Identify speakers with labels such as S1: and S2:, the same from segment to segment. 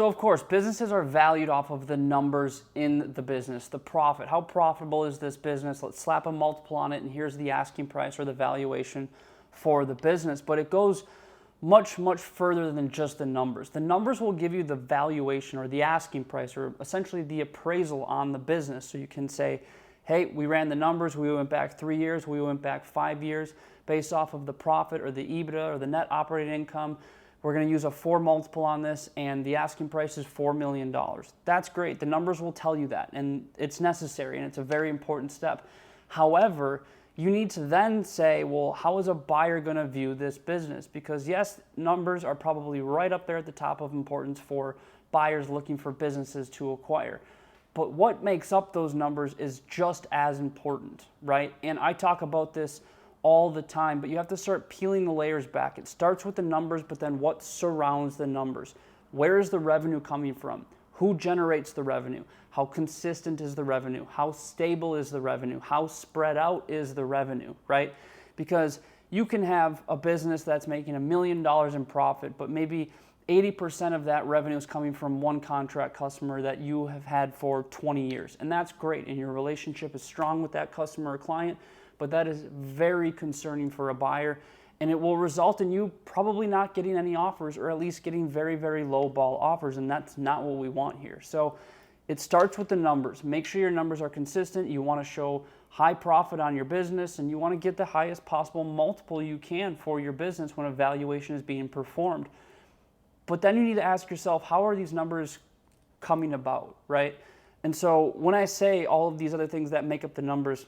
S1: So of course, businesses are valued off of the numbers in the business, the profit. How profitable is this business? Let's slap a multiple on it, and here's the asking price or the valuation for the business. But it goes much, much further than just the numbers. The numbers will give you the valuation or the asking price or essentially the appraisal on the business. So you can say, hey, we ran the numbers, we went back 3 years, we went back 5 years based off of the profit or the EBITDA or the net operating income. We're going to use a 4 multiple on this, and the asking price is $4 million. That's great. The numbers will tell you that, and it's necessary, and it's a very important step. However, you need to then say, well, how is a buyer going to view this business? Because yes, numbers are probably right up there at the top of importance for buyers looking for businesses to acquire. But what makes up those numbers is just as important, right? And I talk about this all the time, but you have to start peeling the layers back. It starts with the numbers, but then what surrounds the numbers? Where is the revenue coming from? Who generates the revenue? How consistent is the revenue? How stable is the revenue? How spread out is the revenue, right? Because you can have a business that's making $1 million in profit, but maybe 80% of that revenue is coming from one contract customer that you have had for 20 years. And that's great, and your relationship is strong with that customer or client, but that is very concerning for a buyer, and it will result in you probably not getting any offers, or at least getting very, very low ball offers, and that's not what we want here. So it starts with the numbers. Make sure your numbers are consistent. You want to show high profit on your business, and you want to get the highest possible multiple you can for your business when a valuation is being performed. But then you need to ask yourself, how are these numbers coming about, right? And so when I say all of these other things that make up the numbers,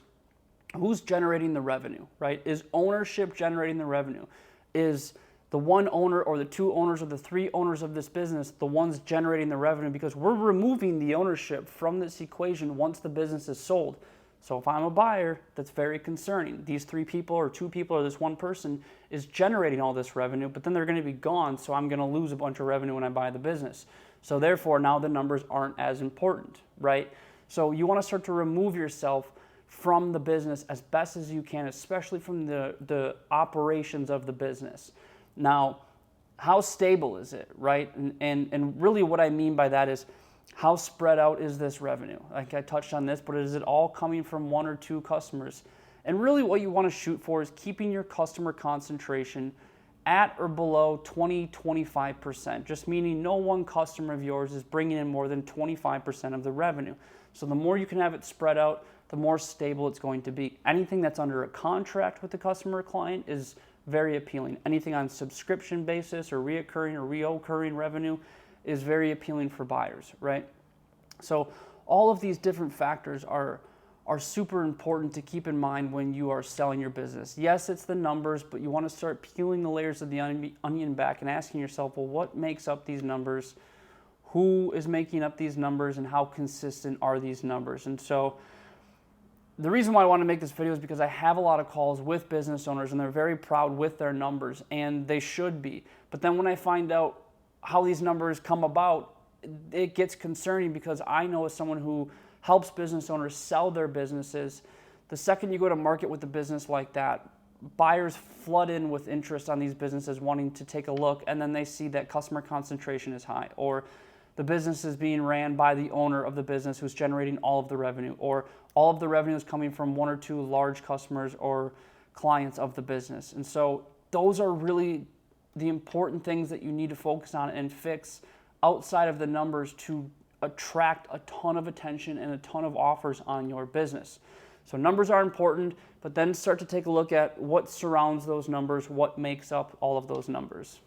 S1: who's generating the revenue, right? Is ownership generating the revenue? Is the one owner or the two owners or the three owners of this business the ones generating the revenue? Because we're removing the ownership from this equation once the business is sold. So if I'm a buyer, that's very concerning. These 3 people or 2 people or this one person is generating all this revenue, but then they're going to be gone, so I'm going to lose a bunch of revenue when I buy the business. So therefore, now the numbers aren't as important, right? So you want to start to remove yourself from the business as best as you can, especially from the operations of the business. Now, how stable is it, right? And really what I mean by that is, how spread out is this revenue? Like I touched on this, but is it all coming from 1 or 2 customers? And really what you want to shoot for is keeping your customer concentration at or below 20-25%, just meaning no one customer of yours is bringing in more than 25% of the revenue. So the more you can have it spread out, the more stable it's going to be. Anything that's under a contract with the customer or client is very appealing. Anything on subscription basis or reoccurring revenue is very appealing for buyers, right? So all of these different factors are super important to keep in mind when you are selling your business. Yes, it's the numbers, but you want to start peeling the layers of the onion back and asking yourself, well, what makes up these numbers? Who is making up these numbers, and how consistent are these numbers? And so the reason why I want to make this video is because I have a lot of calls with business owners, and they're very proud with their numbers, and they should be. But then when I find out how these numbers come about, it gets concerning, because I know as someone who helps business owners sell their businesses, the second you go to market with a business like that, buyers flood in with interest on these businesses wanting to take a look, and then they see that customer concentration is high, or the business is being ran by the owner of the business who's generating all of the revenue, or all of the revenue is coming from 1 or 2 large customers or clients of the business. And so those are really the important things that you need to focus on and fix outside of the numbers to attract a ton of attention and a ton of offers on your business. So numbers are important, but then start to take a look at what surrounds those numbers, what makes up all of those numbers.